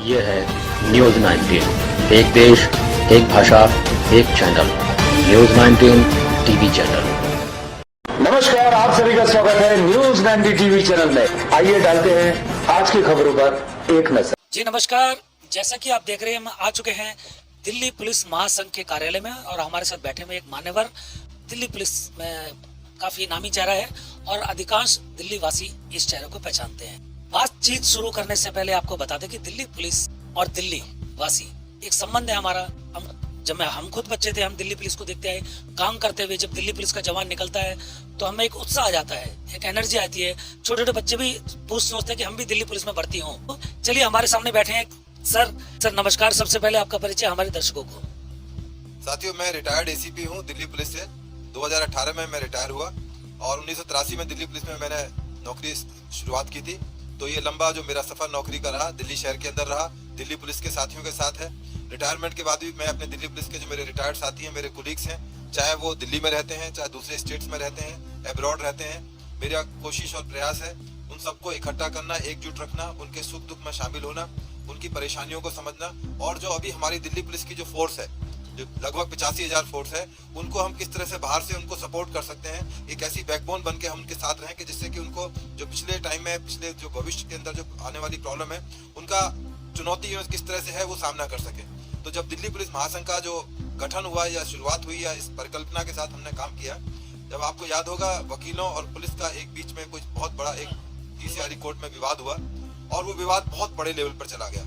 ये है न्यूज 19, एक देश एक भाषा एक चैनल, न्यूज 19 टीवी चैनल। नमस्कार, आप सभी का स्वागत है न्यूज 19 टीवी चैनल में। आइए डालते हैं आज की खबरों पर एक नजर। जी नमस्कार, जैसा कि आप देख रहे हैं हम आ चुके हैं दिल्ली पुलिस महासंघ के कार्यालय में और हमारे साथ बैठे हुए एक मान्यवर दिल्ली पुलिस में काफी नामी चेहरा है और अधिकांश दिल्ली वासी इस चेहरे को पहचानते हैं। बातचीत शुरू करने से पहले आपको बता दें कि दिल्ली पुलिस और दिल्ली वासी एक संबंध है हमारा। हम खुद बच्चे थे, हम दिल्ली पुलिस को देखते आए, काम करते हुए जब दिल्ली पुलिस का जवान निकलता है तो हमें एक उत्साह आ जाता है, एक एनर्जी आती है। छोटे छोटे बच्चे भी सोचते हैं कि हम भी दिल्ली पुलिस में भर्ती हों। तो चलिए, हमारे सामने बैठे हैं सर नमस्कार। सबसे पहले आपका परिचय हमारे दर्शकों को। साथियों, मैं रिटायर्ड एसीपी हूँ दिल्ली पुलिस से। 2018 में मैं रिटायर हुआ और 1983 में दिल्ली पुलिस में मैंने नौकरी शुरुआत की थी। तो ये लंबा जो मेरा सफर नौकरी का रहा, दिल्ली शहर के अंदर रहा, दिल्ली पुलिस के साथियों के साथ है। रिटायरमेंट के बाद भी मैं अपने दिल्ली पुलिस के जो मेरे रिटायर्ड साथी हैं, मेरे कोलीग्स हैं, चाहे वो दिल्ली में रहते हैं, चाहे दूसरे स्टेट्स में रहते हैं, अब्रॉड रहते हैं, मेरा कोशिश और प्रयास है उन सबको इकट्ठा करना, एकजुट रखना, उनके सुख दुख में शामिल होना, उनकी परेशानियों को समझना। और जो अभी हमारी दिल्ली पुलिस की जो फोर्स है, जो लगभग 85,000 फोर्स है, उनको हम किस तरह से बाहर से उनको सपोर्ट कर सकते हैं, एक ऐसी बैकबोन बन के हम उनके साथ रहें कि जिससे कि उनको जो पिछले टाइम में, पिछले जो भविष्य के अंदर जो आने वाली प्रॉब्लम है, उनका चुनौती किस तरह से है वो सामना कर सके। तो जब दिल्ली पुलिस महासंघ का जो गठन हुआ या शुरुआत हुई या इस परिकल्पना के साथ हमने काम किया, जब आपको याद होगा वकीलों और पुलिस का एक बीच में कुछ बहुत बड़ा एक पीसीआर कोर्ट में विवाद हुआ और वो विवाद बहुत बड़े लेवल पर चला गया।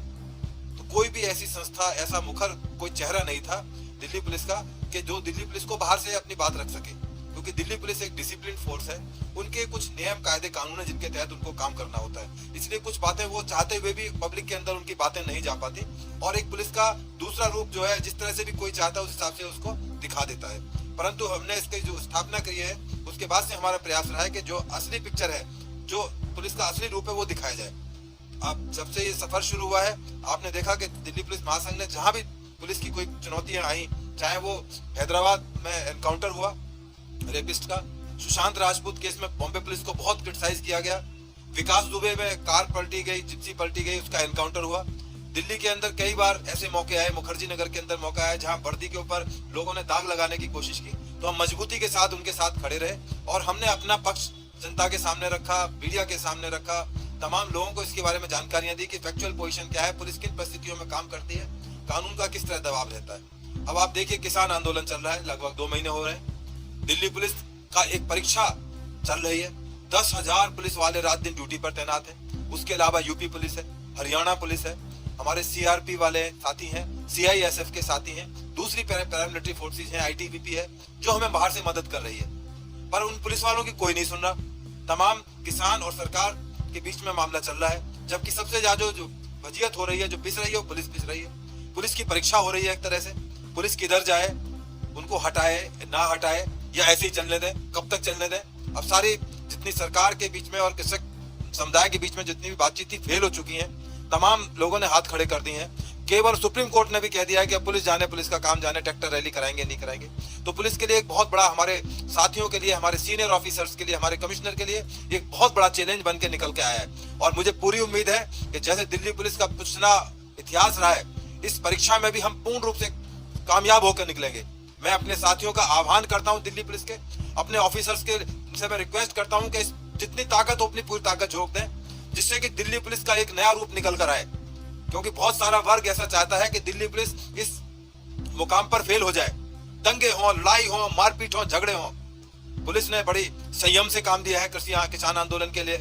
तो कोई भी ऐसी संस्था, ऐसा मुखर कोई चेहरा नहीं था दिल्ली पुलिस का कि जो दिल्ली पुलिस को बाहर से अपनी बात रख सके, क्योंकि दिल्ली पुलिस एक डिसिप्लिन फोर्स है। उनके कुछ नियम कायदे कानून है जिनके तहत उनको काम करना होता है, इसलिए कुछ बातें वो चाहते हुए भी पब्लिक के अंदर उनकी बातें नहीं जा पाती। और एक पुलिस का दूसरा रूप जो है, जिस तरह से भी कोई चाहता है उस हिसाब से उसको दिखा देता है। परंतु हमने इसकी जो स्थापना करी है उसके बाद से हमारा प्रयास रहा है कि जो असली पिक्चर है, जो पुलिस का असली रूप है, वो दिखाया जाए। अब जब से ये सफर शुरू हुआ है, आपने देखा कि दिल्ली पुलिस महासंघ ने जहां भी पुलिस की कोई चुनौतियां आई, चाहे वो हैदराबाद में एनकाउंटर हुआ रेपिस्ट का, सुशांत राजपूत केस में बॉम्बे पुलिस को बहुत क्रिटिसाइज किया गया, विकास दुबे में कार पलटी गई, जिप्सी पलटी गई, उसका एनकाउंटर हुआ। दिल्ली के अंदर कई बार ऐसे मौके आए, मुखर्जी नगर के अंदर मौका आया जहां वर्दी के ऊपर लोगों ने दाग लगाने की कोशिश की, तो हम मजबूती के साथ उनके साथ खड़े रहे और हमने अपना पक्ष जनता के सामने रखा, मीडिया के सामने रखा, तमाम लोगों को इसके बारे में जानकारियां दी कि फैक्चुअल पोजीशन क्या है, पुलिस किन परिस्थितियों में काम करती है, कानून का किस तरह दबाव रहता है। अब आप देखिए, किसान आंदोलन चल रहा है, लगभग 2 महीने हो रहे हैं। दिल्ली पुलिस का एक परीक्षा चल रही है, 10,000 पुलिस वाले रात दिन ड्यूटी पर तैनात है। उसके अलावा यूपी पुलिस है, हरियाणा पुलिस है, हमारे सीआरपी वाले साथी हैं, सीआईएसएफ के साथी हैं, दूसरी पैरामिलिट्री फोर्सेस हैं, आईटीबीपी है, जो हमें बाहर से मदद कर रही है। पर उन पुलिस वालों की कोई नहीं सुन रहा। तमाम किसान और सरकार के बीच में मामला चल रहा है, जबकि सबसे ज्यादा जो वजीयत हो रही है, जो पिस रही है, वो पुलिस पिस रही है। पुलिस की परीक्षा हो रही है एक तरह से, पुलिस किधर जाए, उनको हटाए ना हटाए या ऐसे ही चलने दें, कब तक चलने दें। अब सारी जितनी सरकार के बीच में और कृषक समुदाय के बीच में जितनी भी बातचीत थी, फेल हो चुकी है। तमाम लोगों ने हाथ खड़े कर दिए हैं। केवल सुप्रीम कोर्ट ने भी कह दिया है कि अब पुलिस जाने, पुलिस का काम जाने, ट्रैक्टर रैली कराएंगे नहीं कराएंगे। तो पुलिस के लिए एक बहुत बड़ा, हमारे साथियों के लिए, हमारे सीनियर ऑफिसर्स के लिए, हमारे कमिश्नर के लिए एक बहुत बड़ा चैलेंज बन के निकल के आया है। और मुझे पूरी उम्मीद है कि जैसे दिल्ली पुलिस का पिछला इतिहास रहा है, इस परीक्षा में भी हम पूर्ण रूप से कामयाब होकर निकलेंगे। मैं अपने साथियों का आह्वान करता हूं, दिल्ली पुलिस के अपने ऑफिसर्स के से मैं रिक्वेस्ट करता हूं कि जितनी ताकत हो अपनी पूरी ताकत झोंक दें, जिससे कि दिल्ली पुलिस का एक नया रूप निकल कर आए। क्योंकि बहुत सारा वर्ग ऐसा चाहता है कि दिल्ली पुलिस इस मुकाम पर फेल हो जाए, दंगे हों, लड़ाई हो, मारपीट हो, झगड़े हों। पुलिस ने बड़ी संयम से काम दिया है किसान आंदोलन के लिए,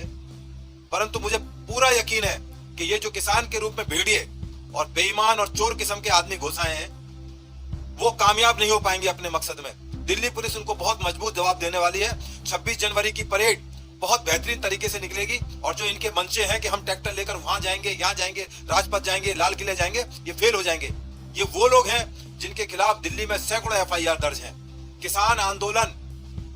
परंतु मुझे पूरा यकीन है कि ये जो किसान के रूप में भेड़िए और बेईमान और चोर किस्म के आदमी घुसाए हैं, वो कामयाब नहीं हो पाएंगे अपने मकसद में। दिल्ली पुलिस उनको बहुत मजबूत जवाब देने वाली है। 26 जनवरी की परेड बहुत बेहतरीन तरीके से निकलेगी और जो इनके मंशे हैं कि हम ट्रैक्टर लेकर वहां जाएंगे, यहाँ जाएंगे, राजपथ जाएंगे, लाल किले जाएंगे, ये फेल हो जाएंगे। ये वो लोग हैं जिनके खिलाफ दिल्ली में सैकड़ों एफआईआर दर्ज हैं। किसान आंदोलन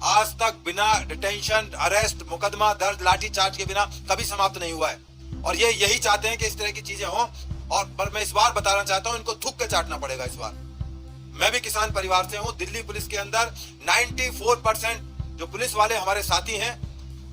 आज तक बिना डिटेंशन, अरेस्ट, मुकदमा दर्ज, लाठीचार्ज के बिना कभी समाप्त नहीं हुआ है और ये यही चाहते हैं कि इस तरह की चीजें हों। और पर मैं इस बार बताना चाहता हूं, इनको थूक के चाटना पड़ेगा इस बार। मैं भी किसान परिवार से हूं। दिल्ली पुलिस के अंदर 94% जो पुलिस वाले हमारे साथी हैं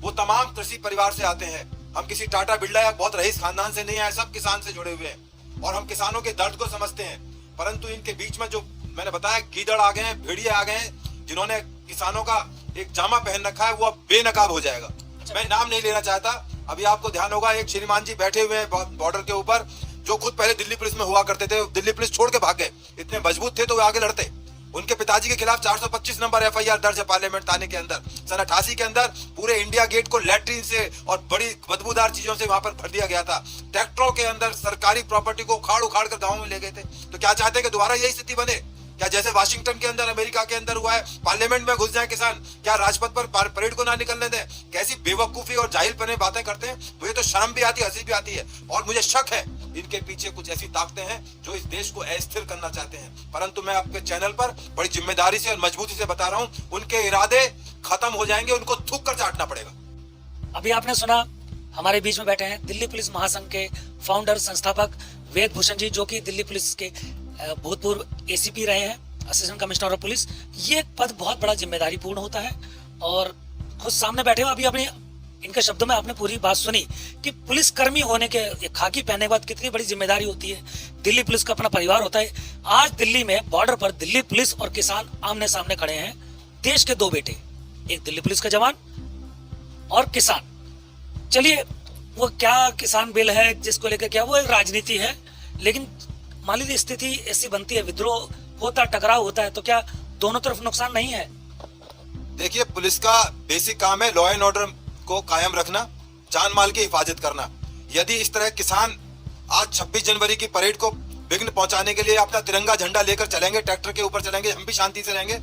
वो तमाम कृषि परिवार से आते हैं। हम किसी टाटा बिरला या बहुत रईस खानदान से नहीं आए, सब किसान से जुड़े हुए हैं। और हम किसानों के दर्द को समझते हैं, परंतु इनके बीच में जो मैंने बताया गीदड़ आ गए हैं, भेड़िए आ गए हैं, जिन्होंने किसानों का एक जामा पहन रखा है, वो अब बेनकाब हो जाएगा। मैं नाम नहीं लेना चाहता। अभी आपको ध्यान होगा एक श्रीमान जी बैठे हुए हैं बॉर्डर के ऊपर, जो खुद पहले दिल्ली पुलिस में हुआ करते थे, दिल्ली पुलिस छोड़ के भाग गए। इतने मजबूत थे तो वो आगे लड़ते। उनके पिताजी के खिलाफ 425 नंबर FIR दर्ज है पार्लियामेंट थाने के अंदर। सन 88 के अंदर पूरे इंडिया गेट को लैट्रिन से और बड़ी बदबूदार चीजों से वहां पर भर दिया गया था। ट्रैक्टरों के अंदर सरकारी प्रॉपर्टी को उखाड़ उखाड़ कर गाँव में ले गए थे। तो क्या चाहते हैं कि दोबारा यही स्थिति बने? क्या जैसे वाशिंगटन के अंदर, अमेरिका के अंदर हुआ है, पार्लियामेंट में घुस जाए किसान? क्या राजपथ पर परेड को ना निकलने दें? कैसी बेवकूफी और जाहिलपने बातें करते हैं। मुझे तो शर्म भी आती है, हंसी भी आती है। और मुझे शक है इनके पीछे कुछ ऐसी ताकतें हैं जो इस देश को अस्थिर करना चाहते हैं। परंतु मैं आपके चैनल पर बड़ी जिम्मेदारी से और मजबूती से बता रहा हूं, उनके इरादे खत्म हो जाएंगे, उनको थूक कर चाटना पड़ेगा। अभी आपने सुना, हमारे बीच में बैठे हैं दिल्ली पुलिस महासंघ के फाउंडर संस्थापक वेद भूषण जी, जो कि दिल्ली पुलिस के भूतपूर्व ACP रहे हैं, असिस्टेंट कमिश्नर ऑफ पुलिस। ये पद बहुत बड़ा जिम्मेदारी पूर्ण होता है और खुद सामने बैठे हो। अभी अपने इनके शब्दों में आपने पूरी बात सुनी कि पुलिस कर्मी होने के, खाकी पहनने के बाद कितनी बड़ी जिम्मेदारी होती है। दिल्ली पुलिस का अपना परिवार होता है। आज दिल्ली में बॉर्डर पर दिल्ली पुलिस और किसान आमने सामने खड़े हैं। देश के दो बेटे, एक दिल्ली पुलिस का जवान और किसान। चलिए, वो क्या किसान बिल है जिसको लेकर क्या, वो एक राजनीति है, लेकिन मान लीजिए स्थिति ऐसी बनती है, विद्रोह होता, टकराव होता है, तो क्या दोनों तरफ नुकसान नहीं है? देखिए, पुलिस का बेसिक काम है लॉ एंड ऑर्डर को कायम रखना, जान माल की हिफाजत करना। यदि इस तरह किसान आज 26 जनवरी की परेड को विघ्न पहुंचाने के लिए अपना तिरंगा झंडा लेकर चलेंगे, ट्रैक्टर के ऊपर चलेंगे, हम भी शांति से रहेंगे,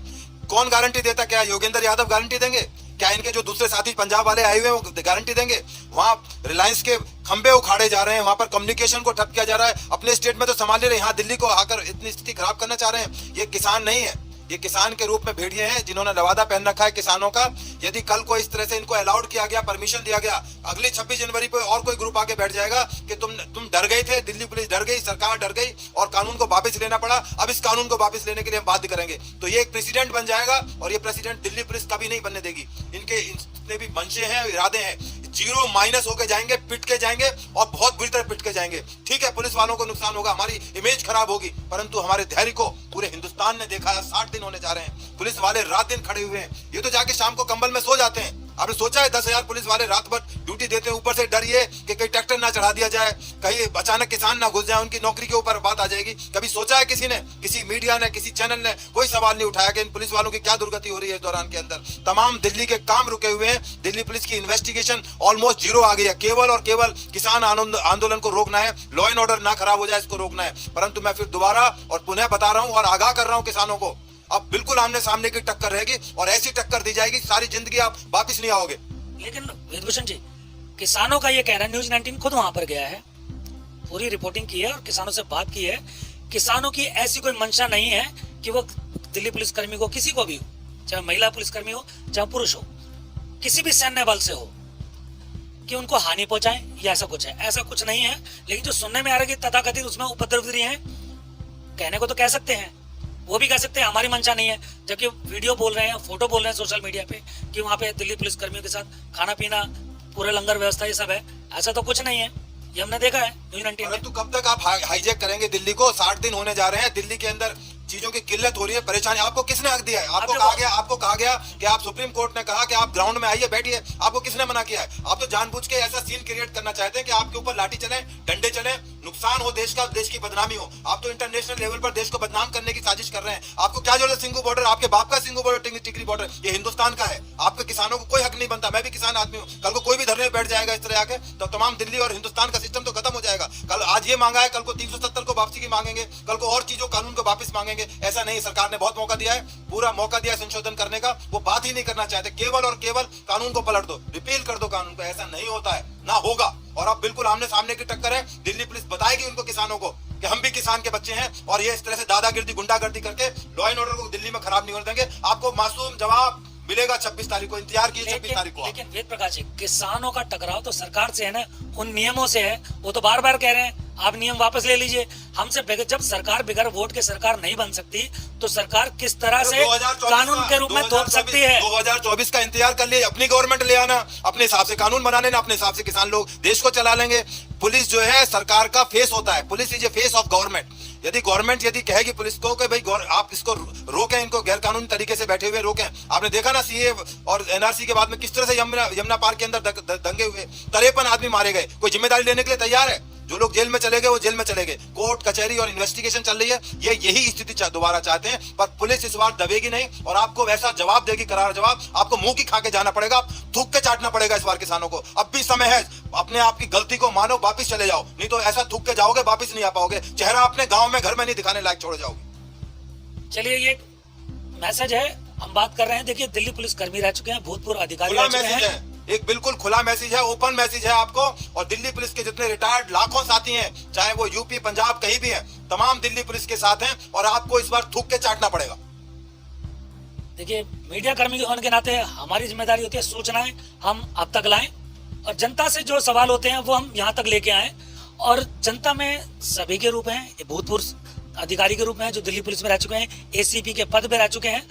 कौन गारंटी देता? क्या योगेंद्र यादव गारंटी देंगे? क्या इनके जो दूसरे साथी पंजाब वाले आए हुए हैं वो गारंटी देंगे? वहां रिलायंस के खंबे उखाड़े जा रहे हैं, वहां पर कम्युनिकेशन को ठप किया जा रहा है। अपने स्टेट में तो संभाल ले रहे, यहाँ दिल्ली को आकर इतनी स्थिति खराब करना चाह रहे हैं। ये किसान नहीं है, ये किसान के रूप में भेड़िए हैं जिन्होंने लवादा पहन रखा है किसानों का। यदि कल को इस तरह से इनको अलाउड किया गया, परमिशन दिया गया, अगली 26 जनवरी पे और कोई ग्रुप आके बैठ जाएगा कि तुम डर गए थे, दिल्ली पुलिस डर गई, सरकार डर गई और कानून को वापस लेना पड़ा, अब इस कानून को वापस लेने के लिए हम बाध्य करेंगे, तो ये एक प्रेसिडेंट बन जाएगा। और ये प्रेसिडेंट दिल्ली पुलिस कभी नहीं बनने देगी। इनके जितने भी मंशे हैं, इरादे हैं, जीरो माइनस होके जाएंगे, पिट के जाएंगे और बहुत बुरी तरह पिट के जाएंगे। ठीक है, पुलिस वालों को नुकसान होगा, हमारी इमेज खराब होगी, परंतु हमारे धैर्य को पूरे हिंदुस्तान ने देखा है। 60 दिन होने जा रहे हैं, पुलिस वाले रात दिन खड़े हुए हैं। ये तो जाके शाम को कंबल में सो जाते हैं। आपने सोचा है 10,000 पुलिस वाले रात भर ड्यूटी देते हैं, ऊपर से डर ये कि कहीं ट्रैक्टर ना चढ़ा दिया जाए, कहीं अचानक किसान ना घुस जाए, उनकी नौकरी के ऊपर बात आ जाएगी। कभी सोचा है किसी ने, किसी मीडिया ने, किसी चैनल ने कोई सवाल नहीं उठाया कि इन पुलिस वालों की क्या दुर्गति हो रही है इस दौरान के अंदर? तमाम दिल्ली के काम रुके हुए हैं। दिल्ली पुलिस की इन्वेस्टिगेशन ऑलमोस्ट जीरो आ गई है। केवल और केवल किसान आंदोलन को रोकना है, लॉ एंड ऑर्डर ना खराब हो जाए इसको रोकना है। परंतु मैं फिर दोबारा और पुनः बता रहा हूं और आगाह कर रहा हूं किसानों को, अब बिल्कुल आमने सामने की टक्कर रहेगी और ऐसी टक्कर दी जाएगी सारी जिंदगी आप वापिस नहीं आओगे। लेकिन वेदभूषण जी, किसानों का ये कहना है, न्यूज़ 19 खुद वहां पर गया है, पूरी रिपोर्टिंग की है और किसानों से बात की है। किसानों की ऐसी कोई मंशा नहीं है कि वो दिल्ली पुलिसकर्मी को, किसी को भी हो, चाहे महिला पुलिसकर्मी हो चाहे पुरुष हो, किसी भी सैन्य बल से हो, कि उनको हानि पहुंचाएं या ऐसा कुछ है, ऐसा कुछ नहीं है। लेकिन जो सुनने में आ रहा है कि तथाकथित उसमें उपद्रवी हैं, कहने को तो कह सकते हैं, वो भी कह सकते हैं हमारी मंशा नहीं है, जबकि वीडियो बोल रहे हैं, फोटो बोल रहे हैं सोशल मीडिया पे कि वहाँ पे दिल्ली पुलिस कर्मियों के साथ खाना पीना, पूरे लंगर व्यवस्था, ये सब है। ऐसा तो कुछ नहीं है, ये हमने देखा है न्यूज़ 19 में। तो कब तक आप हाईजैक करेंगे दिल्ली को? 60 दिन होने जा रहे हैं, दिल्ली के अंदर चीजों की किल्लत हो रही है, परेशानी। आपको किसने हक दिया है? आपको कहा गया कि आप, सुप्रीम कोर्ट ने कहा कि आप ग्राउंड में आइए, बैठिए, आपको किसने मना किया है? आप तो जानबूझ के ऐसा सीन क्रिएट करना चाहते हैं कि आपके ऊपर लाठी चले, डंडे चले, नुकसान हो देश का, देश की बदनामी हो। आप तो इंटरनेशनल लेवल पर देश को बदनाम करने की साजिश कर रहे हैं। आपको क्या जरूरत है सिंगू बॉर्डर? आपके बाप का सिंगू बॉर्डर, टिकरी बॉर्डर, ये हिंदुस्तान का है। आपके किसानों को कोई हक नहीं बनता। मैं भी किसान आदमी हूँ, कल को कोई भी धरने में बैठ जाएगा इस तरह आके, तो तमाम दिल्ली और हिंदुस्तान का सिस्टम तो खत्म हो जाएगा। कल आज ये मांगा है, कल को 370 को वापसी की मांगेंगे, कल को और चीजों कानून को वापस मांगेंगे। ऐसा नहीं, सरकार ने बहुत मौका दिया है, पूरा मौका दिया संशोधन करने का, वो बात ही नहीं करना चाहते। केवल और केवल कानून को पलट दो, रिपील कर दो कानून को। ऐसा नहीं होता है, ना होगा। और अब बिल्कुल आमने सामने की टक्कर है। दिल्ली पुलिस बताएगी उनको, किसानों को, कि हम भी किसान के बच्चे हैं और ये इस तरह से दादागिर्दी, गुंडागर्दी करके लॉ एंड ऑर्डर को दिल्ली में खराब नहीं होने देंगे। आपको मासूम जवाब मिलेगा 26 तारीख को, इंतजार कीजिए 26 तारीख को। लेकिन वेद प्रकाश जी, किसानों का टकराव तो सरकार से है ना, उन नियमों से है। वो तो बार बार कह रहे हैं आप नियम वापस ले लीजिए। हमसे जब सरकार बिगड़ वोट के सरकार नहीं बन सकती, तो सरकार किस तरह से कानून के रूप में थोप सकती है? 2024 का इंतजार कर लिए, अपनी गवर्नमेंट ले आना, अपने हिसाब से कानून बना लेना, अपने हिसाब से किसान लोग देश को चला लेंगे। पुलिस जो है सरकार का फेस होता है, police is a face of government. यदि गवर्नमेंट यदि कहेगी पुलिस को कि भाई आप इसको रोकें, इनको गैर कानूनी तरीके से बैठे हुए रोकें। आपने देखा ना सीए और एनआरसी के बाद में किस तरह से यमुना पार्क के अंदर दंगे हुए, 53 आदमी मारे गए। कोई जिम्मेदारी लेने के लिए तैयार है? जो लोग जेल में चले गए वो जेल में चले गए, कोर्ट कचहरी और इन्वेस्टिगेशन चल रही है। ये यही स्थिति दोबारा चाहते हैं, पर पुलिस इस बार दबेगी नहीं और आपको वैसा जवाब देगी, करारा जवाब। आपको मुंह की खा के जाना पड़ेगा, थूक के चाटना पड़ेगा इस बार किसानों को। अब भी समय है, अपने आप की गलती को मानो, वापिस चले जाओ, नहीं तो ऐसा थूक के जाओगे वापिस नहीं आ पाओगे। चेहरा अपने गाँव में घर में नहीं दिखाने लायक छोड़ जाओगे। चलिए, ये मैसेज है, हम बात कर रहे हैं। देखिए, दिल्ली पुलिस कर्मी रह चुके हैं, भूतपूर्व अधिकारी रह चुके हैं। एक बिल्कुल खुला मैसेज है, ओपन मैसेज है आपको। और दिल्ली पुलिस के जितने रिटायर्ड लाखों साथी हैं, चाहे वो यूपी पंजाब कहीं भी हैं, तमाम दिल्ली पुलिस के साथ हैं और आपको इस बार थूक के चाटना पड़ेगा। देखिए, मीडिया कर्मी होने के नाते हमारी जिम्मेदारी होती है सूचनाएं हम आप तक लाएं और जनता से जो सवाल होते हैं वो हम यहाँ तक लेके आए। और जनता में सभी के रूप हैं, भूतपूर्व अधिकारी के रूप में जो दिल्ली पुलिस में रह चुके हैं, एसीपी के पद पे रह चुके हैं।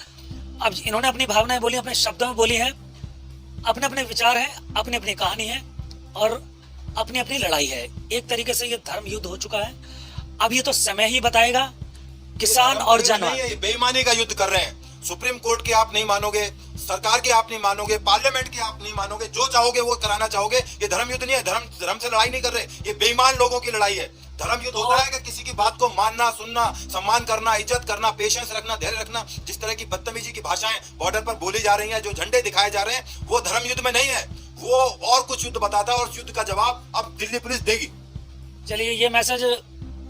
अब इन्होंने अपनी भावनाएं बोली, अपने शब्दों में बोली हैं, अपने अपने विचार हैं, अपनी अपनी कहानी है और अपनी अपनी लड़ाई है। एक तरीके से ये धर्म युद्ध हो चुका है। अब ये तो समय ही बताएगा। किसान और जानवर बेईमानी का युद्ध कर रहे हैं। सुप्रीम कोर्ट की आप नहीं मानोगे, सरकार की आप नहीं मानोगे, पार्लियामेंट की आप नहीं मानोगे, जो चाहोगे वो कराना चाहोगे। ये धर्म युद्ध नहीं है, धर्म से लड़ाई नहीं कर रहे, ये बेईमान लोगों की लड़ाई है। धर्म युद्ध होता है कि किसी की बात को मानना, सुनना, सम्मान करना, इज्जत करना, पेशेंस रखना, धैर्य रखना। जिस तरह की बदतमीजी की भाषाएं बॉर्डर पर बोली जा रही हैं, जो झंडे दिखाए जा रहे हैं, वो धर्म युद्ध में नहीं है, वो और कुछ युद्ध बताता है और उस युद्ध का जवाब अब दिल्ली पुलिस देगी। चलिए, ये मैसेज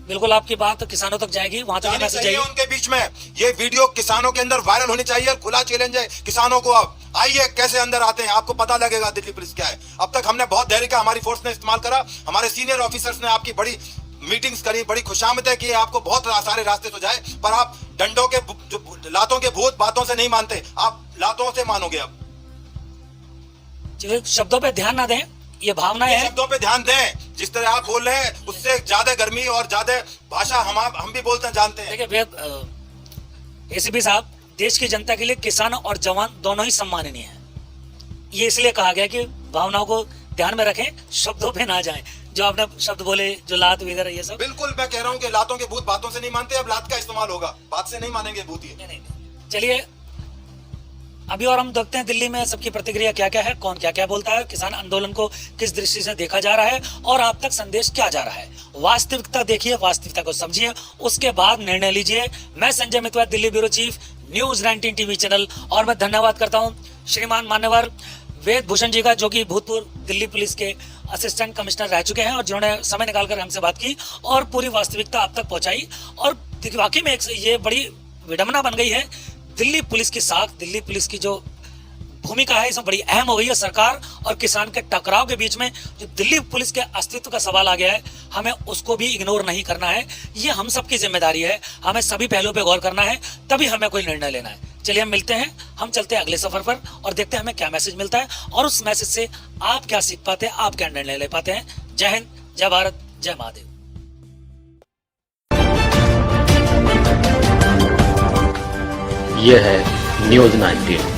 बिल्कुल आपकी बात किसानों तक जाएगी, वहां तक मैसेज जाएगी उनके बीच में। ये वीडियो किसानों के अंदर वायरल होनी चाहिए। खुला चैलेंज है किसानों को, आप आइए, कैसे अंदर आते हैं आपको पता लगेगा दिल्ली पुलिस क्या है। अब तक हमने बहुत धैर्य का हमारी फोर्स ने इस्तेमाल करा, हमारे सीनियर ऑफिसर्स ने आपकी बड़ी मीटिंग्स करी, बड़ी खुशामदें की, आपको बहुत सारे रास्ते सुझाए, पर आप डंडों के लातों के भूत बातों से नहीं मानते, आप लातों से मानोगे। अब शब्दों पे ध्यान ना दें, ये भावनाएं हैं, शब्दों पे ध्यान दें। जिस तरह आप बोल रहे हैं उससे ज्यादा गर्मी और ज्यादा भाषा हम भी बोलते हैं, जानते हैं। देखिए एसीपी साहब, देश की जनता के लिए किसान और जवान दोनों ही सम्माननीय हैं। ये इसलिए कहा गया कि भावनाओं को ध्यान में रखें, शब्दों पे ना जाएं। जो आपने शब्द बोले, जो लात वगैरह, ये सब बिल्कुल मैं कह रहा हूँ कि लातों के भूत बातों से नहीं मानते, अब लात का इस्तेमाल होगा, बात से नहीं मानेंगे भूत ही। नहीं। चलिए, अभी और हम देखते हैं दिल्ली में सबकी प्रतिक्रिया क्या क्या है, कौन क्या क्या बोलता है, किसान आंदोलन को किस दृष्टि से देखा जा रहा है और आप तक संदेश क्या जा रहा है। वास्तविकता देखिए, वास्तविकता को समझिए, उसके बाद निर्णय लीजिए। मैं संजय मितवा, Delhi bureau chief, news 19 TV channel. और मैं धन्यवाद करता हूँ श्रीमान मान्यवर वेद भूषण जी का, जो कि भूतपूर्व दिल्ली पुलिस के असिस्टेंट कमिश्नर रह चुके हैं और जिन्होंने समय निकालकर हमसे बात की और पूरी वास्तविकता आप तक पहुंचाई। और वाकई में ये बड़ी विडंबना बन गई है। दिल्ली पुलिस की साख, दिल्ली पुलिस की जो भूमिका है इसमें बड़ी अहम हो गई है। सरकार और किसान के टकराव के बीच में जो दिल्ली पुलिस के अस्तित्व का सवाल आ गया है, हमें उसको भी इग्नोर नहीं करना है। ये हम सबकी जिम्मेदारी है, हमें सभी पहलुओं पे गौर करना है, तभी हमें कोई निर्णय लेना है। चलिए, हम मिलते हैं, हम चलते हैं अगले सफर पर और देखते हैं हमें क्या मैसेज मिलता है और उस मैसेज से आप क्या सीख पाते हैं, आप क्या निर्णय ले पाते हैं। जय हिंद, जय भारत, जय महादेव। यह है न्यूज 19।